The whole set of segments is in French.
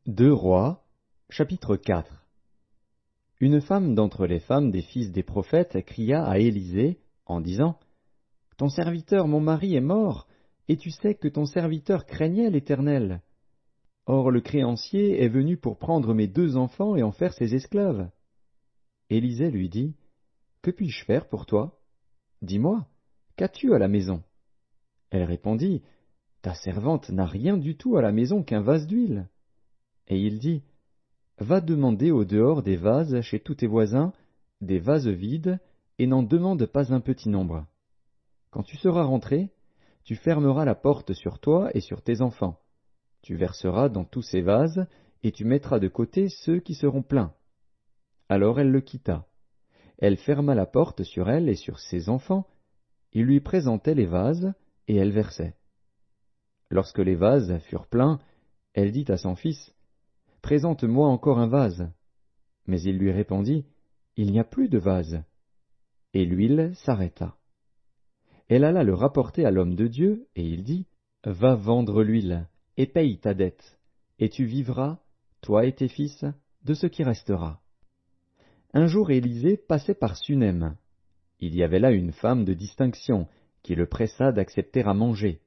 Deux Rois, chapitre 4. Une femme d'entre les femmes des fils des prophètes cria à Élisée, en disant, « Ton serviteur, mon mari, est mort, et tu sais que ton serviteur craignait l'Éternel. Or le créancier est venu pour prendre mes deux enfants et en faire ses esclaves. » Élisée lui dit, « Que puis-je faire pour toi? Dis-moi, qu'as-tu à la maison? » Elle répondit, « Ta servante n'a rien du tout à la maison qu'un vase d'huile. » Et il dit, « Va demander au dehors des vases chez tous tes voisins, des vases vides, et n'en demande pas un petit nombre. Quand tu seras rentré, tu fermeras la porte sur toi et sur tes enfants. Tu verseras dans tous ces vases, et tu mettras de côté ceux qui seront pleins. » Alors elle le quitta. Elle ferma la porte sur elle et sur ses enfants. Il lui présentait les vases, et elle versait. Lorsque les vases furent pleins, elle dit à son fils, « Présente-moi encore un vase. » Mais il lui répondit, « Il n'y a plus de vase. » Et l'huile s'arrêta. Elle alla le rapporter à l'homme de Dieu, et il dit, « Va vendre l'huile, et paye ta dette, et tu vivras, toi et tes fils, de ce qui restera. » Un jour Élisée passait par Sunem. Il y avait là une femme de distinction, qui le pressa d'accepter à manger.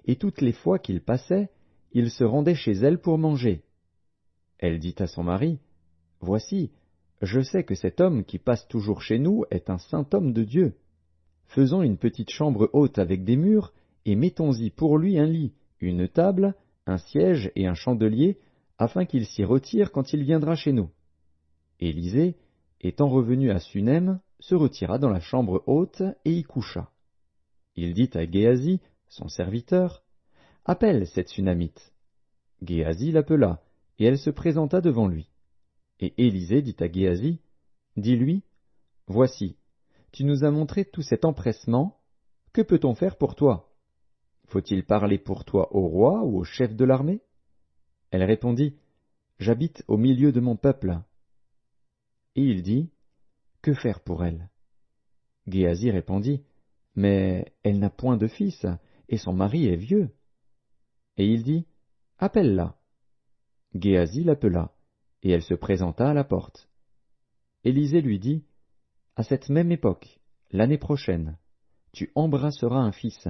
Et toutes les fois qu'il passait, il se rendait chez elle pour manger. Elle dit à son mari, « Voici, je sais que cet homme qui passe toujours chez nous est un saint homme de Dieu. Faisons une petite chambre haute avec des murs, et mettons-y pour lui un lit, une table, un siège et un chandelier, afin qu'il s'y retire quand il viendra chez nous. » Élisée, étant revenu à Sunem, se retira dans la chambre haute et y coucha. Il dit à Géasi, son serviteur, « Appelle cette Sunamite. » Géasi l'appela, et elle se présenta devant lui. Et Élisée dit à Géasi, « Dis-lui, voici, tu nous as montré tout cet empressement, que peut-on faire pour toi? Faut-il parler pour toi au roi ou au chef de l'armée? » Elle répondit, « J'habite au milieu de mon peuple. » Et il dit, « Que faire pour elle? » Géasi répondit, « Mais elle n'a point de fils, et son mari est vieux. » Et il dit, « Appelle-la. » Géasi l'appela, et elle se présenta à la porte. Élisée lui dit, « À cette même époque, l'année prochaine, tu embrasseras un fils. »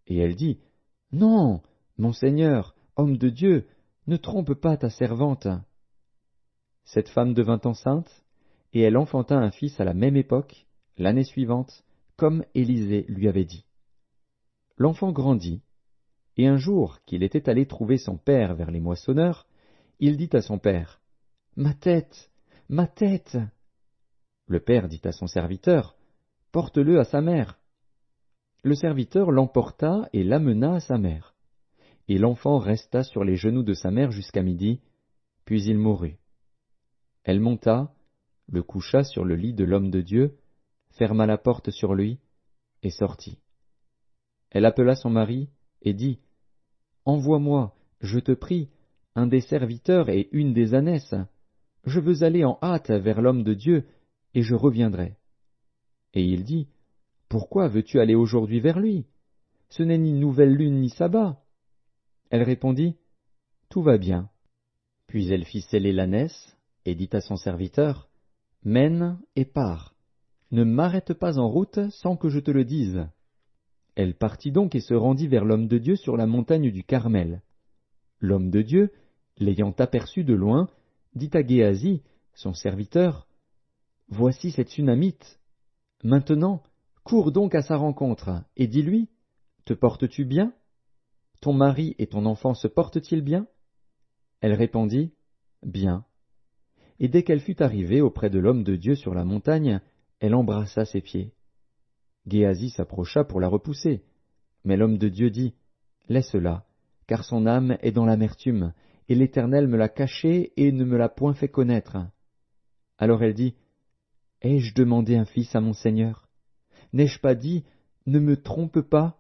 Et elle dit, « Non, mon Seigneur, homme de Dieu, ne trompe pas ta servante. » Cette femme devint enceinte, et elle enfanta un fils à la même époque, l'année suivante, comme Élisée lui avait dit. L'enfant grandit, et un jour qu'il était allé trouver son père vers les moissonneurs, il dit à son père, « Ma tête, ma tête !» Le père dit à son serviteur, « Porte-le à sa mère. » Le serviteur l'emporta et l'amena à sa mère. Et l'enfant resta sur les genoux de sa mère jusqu'à midi, puis il mourut. Elle monta, le coucha sur le lit de l'homme de Dieu, ferma la porte sur lui, et sortit. Elle appela son mari, et dit, « Envoie-moi, je te prie, un des serviteurs et une des ânesses. Je veux aller en hâte vers l'homme de Dieu, et je reviendrai. » Et il dit, « Pourquoi veux-tu aller aujourd'hui vers lui? Ce n'est ni nouvelle lune ni sabbat. » Elle répondit, « Tout va bien. » Puis elle fit sceller l'ânesse, et dit à son serviteur, « Mène et pars. Ne m'arrête pas en route sans que je te le dise. » Elle partit donc et se rendit vers l'homme de Dieu sur la montagne du Carmel. L'homme de Dieu, l'ayant aperçu de loin, dit à Géasi, son serviteur, « Voici cette Sunamite. Maintenant, cours donc à sa rencontre, et dis-lui, « Te portes-tu bien? Ton mari et ton enfant se portent-ils bien? » Elle répondit, « Bien. » Et dès qu'elle fut arrivée auprès de l'homme de Dieu sur la montagne, elle embrassa ses pieds. Géasi s'approcha pour la repousser, mais l'homme de Dieu dit, « Laisse-la, car son âme est dans l'amertume, et l'Éternel me l'a cachée et ne me l'a point fait connaître. » Alors elle dit, « Ai-je demandé un fils à mon Seigneur? N'ai-je pas dit, ne me trompe pas? »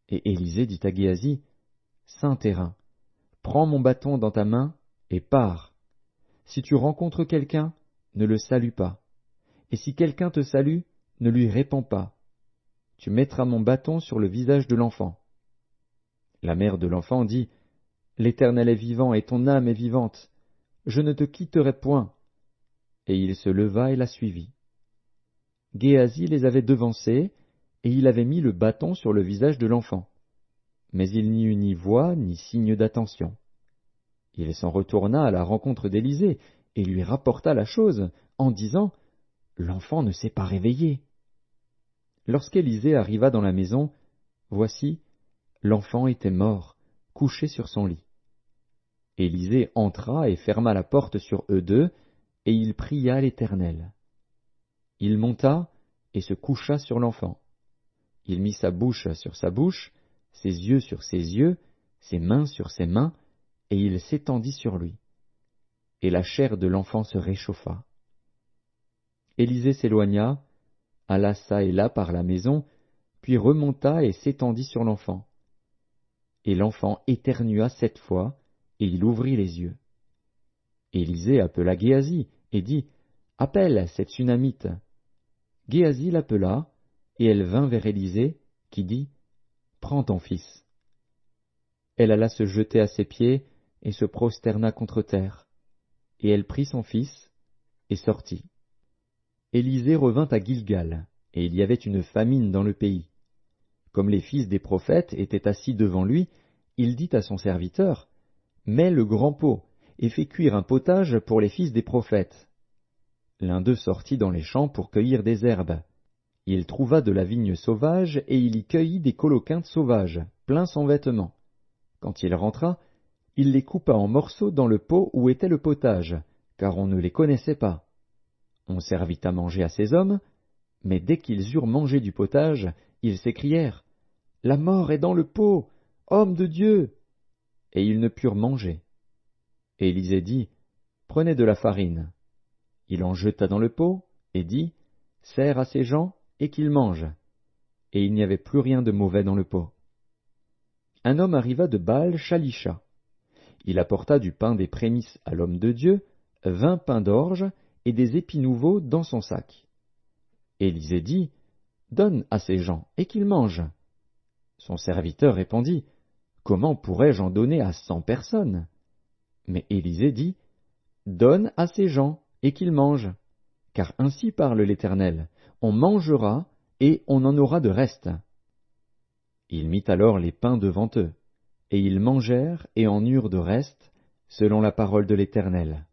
Et Élisée dit à Géasi, « Saint terrain, prends mon bâton dans ta main et pars. Si tu rencontres quelqu'un, ne le salue pas. Et si quelqu'un te salue, ne lui réponds pas. Tu mettras mon bâton sur le visage de l'enfant. » La mère de l'enfant dit, L'Éternel est vivant et ton âme est vivante. Je ne te quitterai point. Et il se leva et la suivit. Géasi les avait devancés, et il avait mis le bâton sur le visage de l'enfant. Mais il n'y eut ni voix ni signe d'attention. Il s'en retourna à la rencontre d'Élisée et lui rapporta la chose, en disant « L'enfant ne s'est pas réveillé. » Lorsqu'Élisée arriva dans la maison, voici, l'enfant était mort, couché sur son lit. Élisée entra et ferma la porte sur eux deux, et il pria l'Éternel. Il monta et se coucha sur l'enfant. Il mit sa bouche sur sa bouche, ses yeux sur ses yeux, ses mains sur ses mains, et il s'étendit sur lui. Et la chair de l'enfant se réchauffa. Élisée s'éloigna, alla çà et là par la maison, puis remonta et s'étendit sur l'enfant. Et l'enfant éternua 7 fois, et il ouvrit les yeux. Élisée appela Géasi et dit « Appelle cette Sunamite. » Géasi l'appela, et elle vint vers Élisée, qui dit « Prends ton fils. » Elle alla se jeter à ses pieds, et se prosterna contre terre. Et elle prit son fils, et sortit. Élisée revint à Gilgal, et il y avait une famine dans le pays. Comme les fils des prophètes étaient assis devant lui, il dit à son serviteur, « Mets le grand pot, et fais cuire un potage pour les fils des prophètes. » L'un d'eux sortit dans les champs pour cueillir des herbes. Il trouva de la vigne sauvage, et il y cueillit des coloquintes sauvages, pleins son vêtement. Quand il rentra, il les coupa en morceaux dans le pot où était le potage, car on ne les connaissait pas. On servit à manger à ces hommes, mais dès qu'ils eurent mangé du potage, ils s'écrièrent « La mort est dans le pot, homme de Dieu !» Et ils ne purent manger. Élisée dit « Prenez de la farine. » Il en jeta dans le pot, et dit « Sers à ces gens, et qu'ils mangent. » Et il n'y avait plus rien de mauvais dans le pot. Un homme arriva de Baal-Shalisha. Il apporta du pain des prémices à l'homme de Dieu, 20 pains d'orge et des épis nouveaux dans son sac. Élisée dit, « Donne à ces gens, et qu'ils mangent. » Son serviteur répondit, « Comment pourrais-je en donner à 100 personnes ?» Mais Élisée dit, « Donne à ces gens, et qu'ils mangent. Car ainsi parle l'Éternel, on mangera, et on en aura de reste. » Il mit alors les pains devant eux, et ils mangèrent et en eurent de reste, selon la parole de l'Éternel.